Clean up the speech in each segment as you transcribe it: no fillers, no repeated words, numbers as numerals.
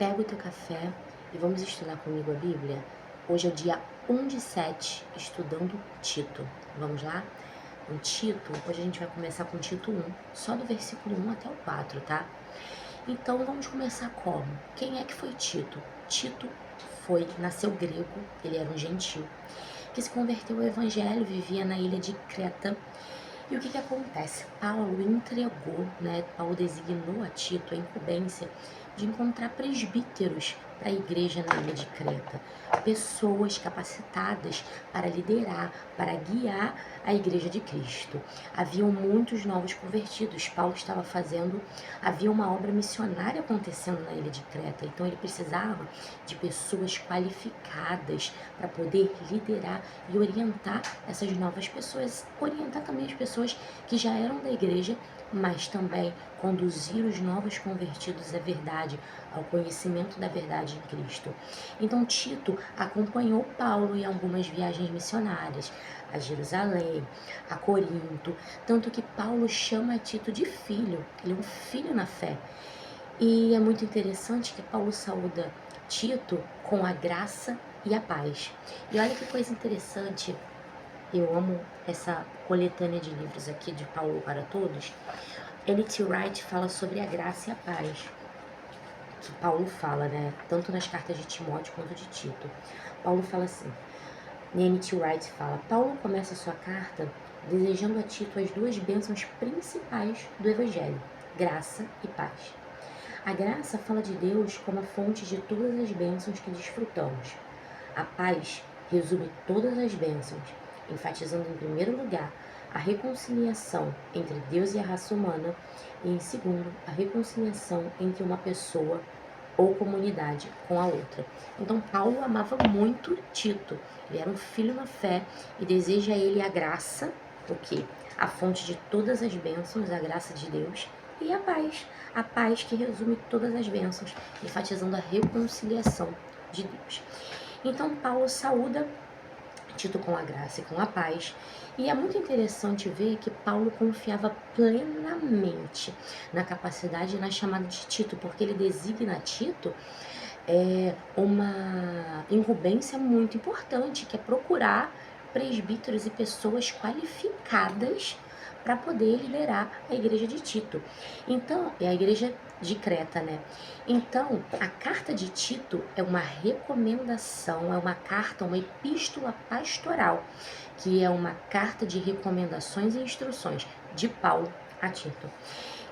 Pega o teu café e vamos estudar comigo a Bíblia? Hoje é o dia 1/7, estudando Tito. Vamos lá? O Tito, hoje a gente vai começar com Tito 1, só do versículo 1 até o 4, tá? Então vamos começar como? Quem é que foi Tito? Tito nasceu grego, ele era um gentil, que se converteu ao evangelho, vivia na ilha de Creta. E o que acontece? Paulo entregou, Paulo designou a Tito a incumbência de encontrar presbíteros para a igreja na ilha de Creta, pessoas capacitadas para liderar, para guiar a igreja de Cristo. Haviam muitos novos convertidos, havia uma obra missionária acontecendo na ilha de Creta, então ele precisava de pessoas qualificadas para poder liderar e orientar essas novas pessoas, orientar também as pessoas que já eram da igreja, mas também conduzir os novos convertidos à verdade, ao conhecimento da verdade em Cristo. Então Tito acompanhou Paulo em algumas viagens missionárias, a Jerusalém, a Corinto, tanto que Paulo chama Tito de filho, ele é um filho na fé. E é muito interessante que Paulo saúda Tito com a graça e a paz. E olha que coisa interessante, eu amo essa coletânea de livros aqui de Paulo para Todos. N.T. Wright fala sobre a graça e a paz, que Paulo fala, tanto nas cartas de Timóteo quanto de Tito. Paulo fala assim, N.T. Wright fala, Paulo começa sua carta desejando a Tito as duas bênçãos principais do Evangelho, graça e paz. A graça fala de Deus como a fonte de todas as bênçãos que desfrutamos. A paz resume todas as bênçãos, enfatizando em primeiro lugar a reconciliação entre Deus e a raça humana e em segundo, a reconciliação entre uma pessoa ou comunidade com a outra. Então Paulo amava muito Tito, ele era um filho na fé e deseja a ele a graça, o quê? A fonte de todas as bênçãos, a graça de Deus, e a paz que resume todas as bênçãos, enfatizando a reconciliação de Deus. Então Paulo saúda Tito com a graça e com a paz, e é muito interessante ver que Paulo confiava plenamente na capacidade e na chamada de Tito, porque ele designa a Tito uma incumbência muito importante, que é procurar presbíteros e pessoas qualificadas para poder liderar a igreja de Tito. Então, é a igreja de Creta, Então, a carta de Tito é uma recomendação, é uma carta, uma epístola pastoral, que é uma carta de recomendações e instruções de Paulo a Tito.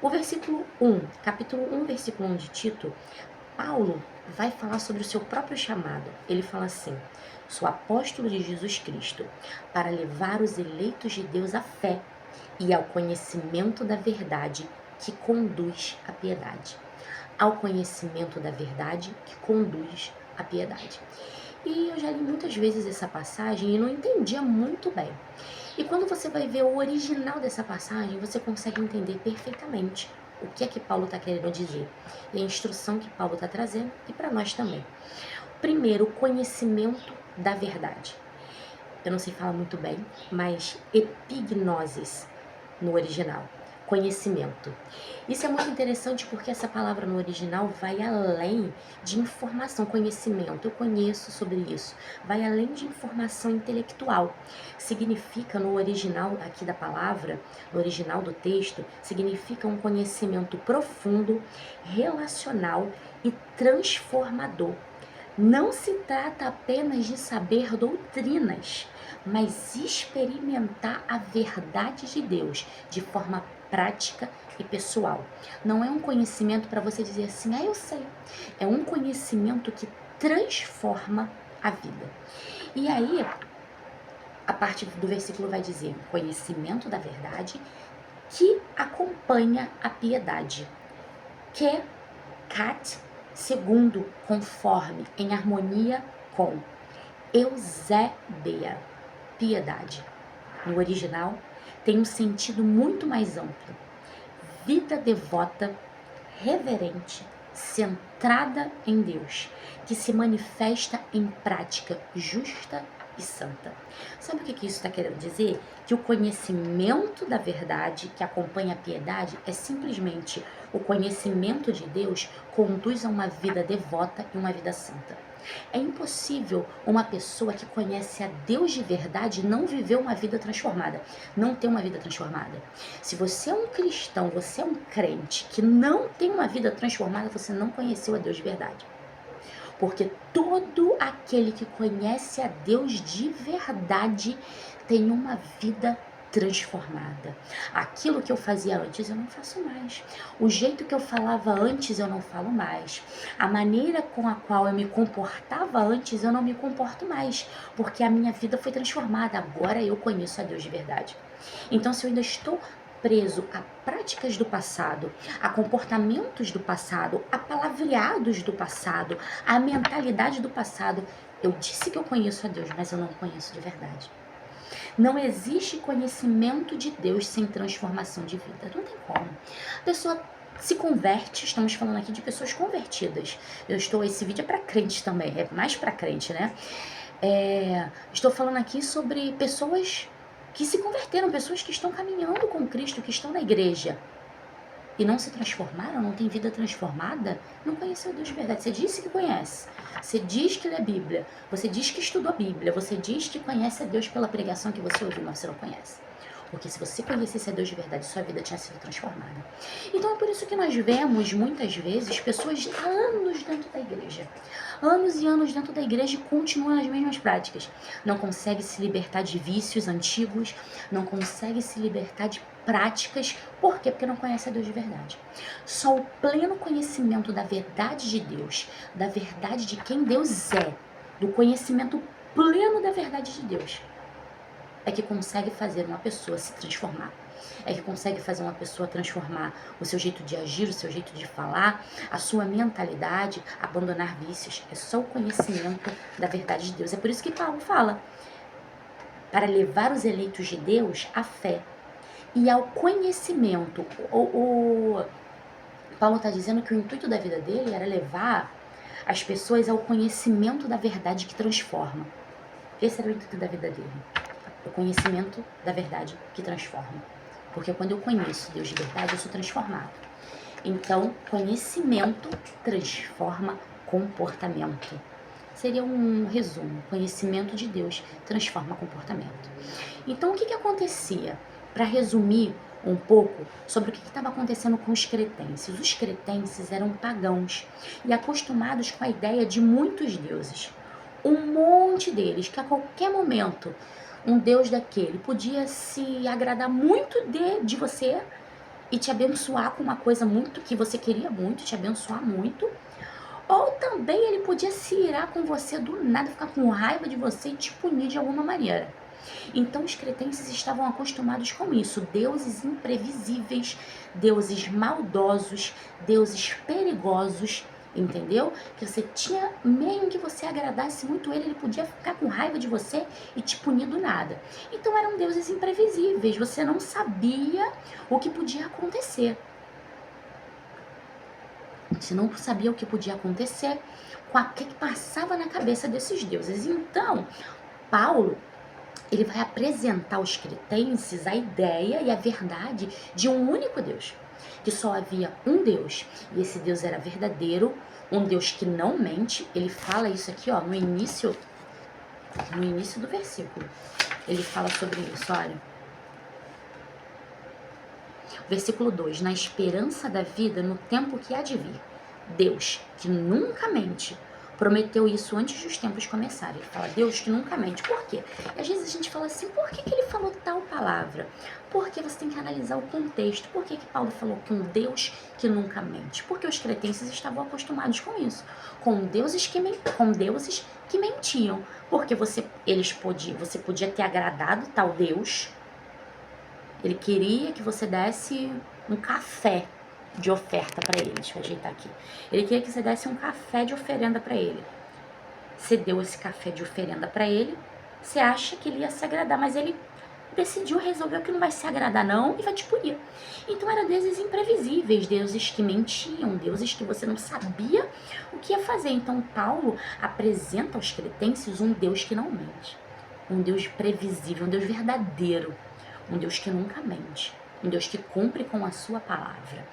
O versículo 1, capítulo 1, versículo 1 de Tito, Paulo vai falar sobre o seu próprio chamado. Ele fala assim, sou apóstolo de Jesus Cristo, para levar os eleitos de Deus à fé e ao conhecimento da verdade que conduz à piedade. Ao conhecimento da verdade que conduz à piedade. E eu já li muitas vezes essa passagem e não entendia muito bem. E quando você vai ver o original dessa passagem, você consegue entender perfeitamente o que é que Paulo está querendo dizer. E a instrução que Paulo está trazendo e para nós também. Primeiro, o conhecimento da verdade. Eu não sei falar muito bem, mas epignosis no original, conhecimento. Isso é muito interessante porque essa palavra no original vai além de informação, conhecimento, eu conheço sobre isso, vai além de informação intelectual. Significa no original aqui da palavra, no original do texto, significa um conhecimento profundo, relacional e transformador. Não se trata apenas de saber doutrinas, mas experimentar a verdade de Deus de forma prática e pessoal. Não é um conhecimento para você dizer assim, eu sei. É um conhecimento que transforma a vida. E aí, a parte do versículo vai dizer, conhecimento da verdade que acompanha a piedade. Que, cat, segundo, conforme, em harmonia com. Eusébia, piedade. No original, tem um sentido muito mais amplo. Vida devota, reverente, centrada em Deus, que se manifesta em prática justa e santa. Sabe o que isso está querendo dizer? Que o conhecimento da verdade que acompanha a piedade é simplesmente o conhecimento de Deus conduz a uma vida devota e uma vida santa. É impossível uma pessoa que conhece a Deus de verdade não viver uma vida transformada, não ter uma vida transformada. Se você é um cristão, você é um crente que não tem uma vida transformada, você não conheceu a Deus de verdade. Porque todo aquele que conhece a Deus de verdade tem uma vida transformada. Aquilo que eu fazia antes eu não faço mais. O jeito que eu falava antes eu não falo mais. A maneira com a qual eu me comportava antes eu não me comporto mais, porque a minha vida foi transformada. Agora eu conheço a Deus de verdade. Então, se eu ainda estou preso a práticas do passado, a comportamentos do passado, a palavreados do passado, a mentalidade do passado, eu disse que eu conheço a Deus, mas eu não conheço de verdade. Não existe conhecimento de Deus sem transformação de vida. Não tem como. A pessoa se converte, estamos falando aqui de pessoas convertidas. Esse vídeo é para crente também, é mais para crente, né? Estou falando aqui sobre pessoas que se converteram, pessoas que estão caminhando com Cristo, que estão na igreja e não se transformaram, não tem vida transformada, não conheceu Deus de verdade. Você disse que conhece, você diz que lê a Bíblia, você diz que estudou a Bíblia, você diz que conhece a Deus pela pregação que você ouviu, mas você não conhece. Porque se você conhecesse a Deus de verdade, sua vida tinha sido transformada. Então é por isso que nós vemos, muitas vezes, pessoas há anos dentro da igreja. Anos e anos dentro da igreja e continuam nas mesmas práticas. Não consegue se libertar de vícios antigos, não consegue se libertar de práticas. Por quê? Porque não conhece a Deus de verdade. Só o pleno conhecimento da verdade de Deus, da verdade de quem Deus é, do conhecimento pleno da verdade de Deus, é que consegue fazer uma pessoa se transformar. É que consegue fazer uma pessoa transformar o seu jeito de agir, o seu jeito de falar, a sua mentalidade, abandonar vícios. É só o conhecimento da verdade de Deus. É por isso que Paulo fala, para levar os eleitos de Deus à fé e ao conhecimento. Paulo está dizendo que o intuito da vida dele era levar as pessoas ao conhecimento da verdade que transforma. Esse era o intuito da vida dele. O conhecimento da verdade que transforma. Porque quando eu conheço Deus de verdade, eu sou transformado. Então, conhecimento transforma comportamento. Seria um resumo. Conhecimento de Deus transforma comportamento. Então, o que acontecia? Para resumir um pouco sobre o que estava acontecendo com os cretenses. Os cretenses eram pagãos e acostumados com a ideia de muitos deuses. Um monte deles, que a qualquer momento um Deus daquele podia se agradar muito de você e te abençoar com uma coisa muito que você queria muito, te abençoar muito. Ou também ele podia se irar com você do nada, ficar com raiva de você e te punir de alguma maneira. Então os cretenses estavam acostumados com isso, deuses imprevisíveis, deuses maldosos, deuses perigosos, entendeu? Que você tinha, mesmo que você agradasse muito ele podia ficar com raiva de você e te punir do nada. Então eram deuses imprevisíveis, você não sabia o que podia acontecer. Você não sabia o que podia acontecer, o que passava na cabeça desses deuses. Então, Paulo, ele vai apresentar aos cretenses a ideia e a verdade de um único Deus, que só havia um Deus, e esse Deus era verdadeiro, um Deus que não mente. Ele fala isso aqui, ó, no início do versículo. Ele fala sobre isso, olha. Versículo 2, na esperança da vida no tempo que há de vir. Deus, que nunca mente, prometeu isso antes dos tempos começarem. Ele fala, Deus que nunca mente. Por quê? E às vezes a gente fala assim, por que ele falou tal palavra? Porque você tem que analisar o contexto. Por que Paulo falou que um Deus que nunca mente? Porque os cretenses estavam acostumados com isso. Com deuses que mentiam. Porque você podia ter agradado tal Deus. Ele queria que você desse um café de oferta para ele. Deixa eu ajeitar aqui. Ele queria que você desse um café de oferenda para ele. Você deu esse café de oferenda para ele, você acha que ele ia se agradar, mas ele resolveu que não vai se agradar não e vai te punir. Então eram deuses imprevisíveis, deuses que mentiam, deuses que você não sabia o que ia fazer. Então Paulo apresenta aos cretenses um Deus que não mente. um Deus previsível, um Deus verdadeiro, um Deus que nunca mente, um Deus que cumpre com a sua palavra.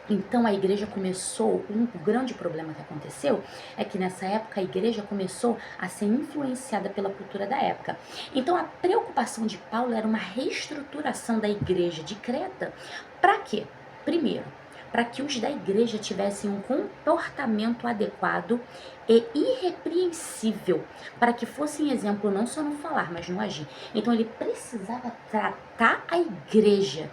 Então a igreja começou, um grande problema que aconteceu é que nessa época a igreja começou a ser influenciada pela cultura da época. Então a preocupação de Paulo era uma reestruturação da igreja de Creta. Para quê? Primeiro, para que os da igreja tivessem um comportamento adequado e irrepreensível, para que fossem exemplo não só no falar, mas no agir. Então ele precisava tratar a igreja.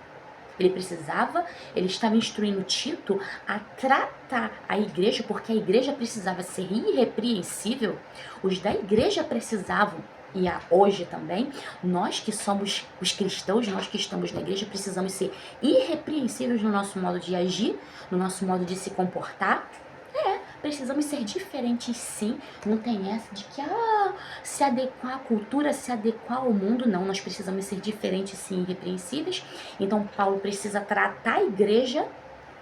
Ele estava instruindo Tito a tratar a igreja, porque a igreja precisava ser irrepreensível. Os da igreja precisavam, e hoje também, nós que somos os cristãos, nós que estamos na igreja, precisamos ser irrepreensíveis no nosso modo de agir, no nosso modo de se comportar. Precisamos ser diferentes, sim. Não tem essa de que se adequar à cultura, se adequar ao mundo. Não, nós precisamos ser diferentes, sim, irrepreensíveis. Então Paulo precisa tratar a igreja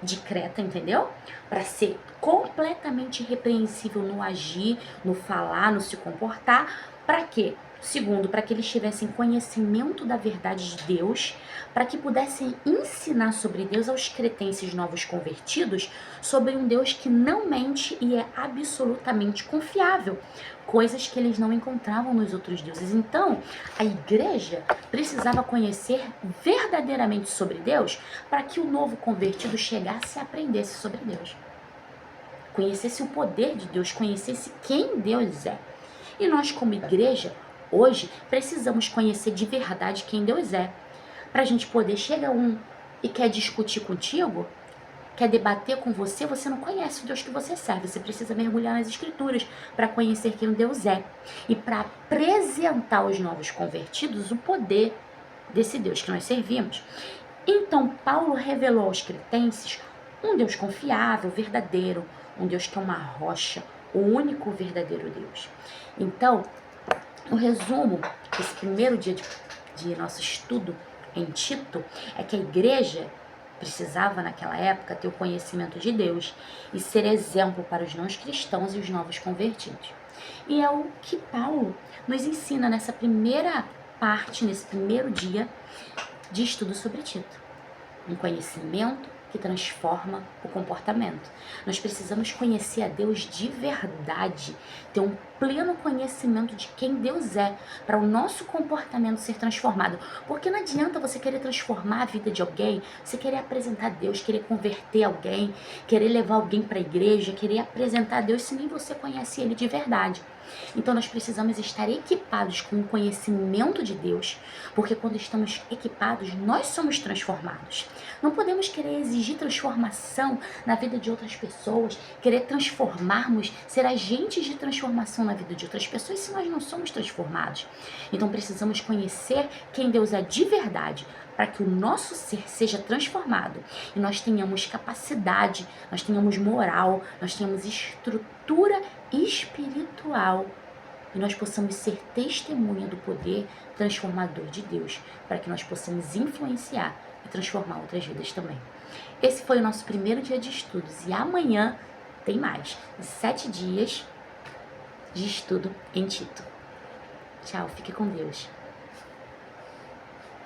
de Creta, entendeu? Para ser completamente irrepreensível no agir, no falar, no se comportar. Para quê? Segundo, para que eles tivessem conhecimento da verdade de Deus, para que pudessem ensinar sobre Deus aos cretenses novos convertidos, sobre um Deus que não mente e é absolutamente confiável, coisas que eles não encontravam nos outros deuses. Então, a igreja precisava conhecer verdadeiramente sobre Deus, para que o novo convertido chegasse e aprendesse sobre Deus, conhecesse o poder de Deus, conhecesse quem Deus é. E nós, como igreja, hoje, precisamos conhecer de verdade quem Deus é. Para a gente poder chegar e quer discutir contigo, quer debater com você, você não conhece o Deus que você serve. Você precisa mergulhar nas escrituras para conhecer quem Deus é. E para apresentar aos novos convertidos o poder desse Deus que nós servimos. Então, Paulo revelou aos cretenses um Deus confiável, verdadeiro, um Deus que é uma rocha, o único verdadeiro Deus. Então, o resumo desse primeiro dia de nosso estudo em Tito é que a igreja precisava naquela época ter o conhecimento de Deus e ser exemplo para os não cristãos e os novos convertidos. E é o que Paulo nos ensina nessa primeira parte, nesse primeiro dia de estudo sobre Tito. Um conhecimento que transforma o comportamento. Nós precisamos conhecer a Deus de verdade, ter um pleno conhecimento de quem Deus é, para o nosso comportamento ser transformado. Porque não adianta você querer transformar a vida de alguém, você querer apresentar Deus, querer converter alguém, querer levar alguém para a igreja, querer apresentar Deus se nem você conhece Ele de verdade. Então nós precisamos estar equipados com o conhecimento de Deus, porque quando estamos equipados, nós somos transformados. Não podemos querer exigir transformação na vida de outras pessoas, querer transformarmos, ser agentes de transformação na vida de outras pessoas se nós não somos transformados. Então precisamos conhecer quem Deus é de verdade, para que o nosso ser seja transformado e nós tenhamos capacidade, nós tenhamos moral, nós tenhamos estrutura espiritual e nós possamos ser testemunha do poder transformador de Deus, para que nós possamos influenciar e transformar outras vidas também. Esse foi o nosso primeiro dia de estudos e amanhã tem mais 7 dias de estudo em Tito. Tchau, fique com Deus.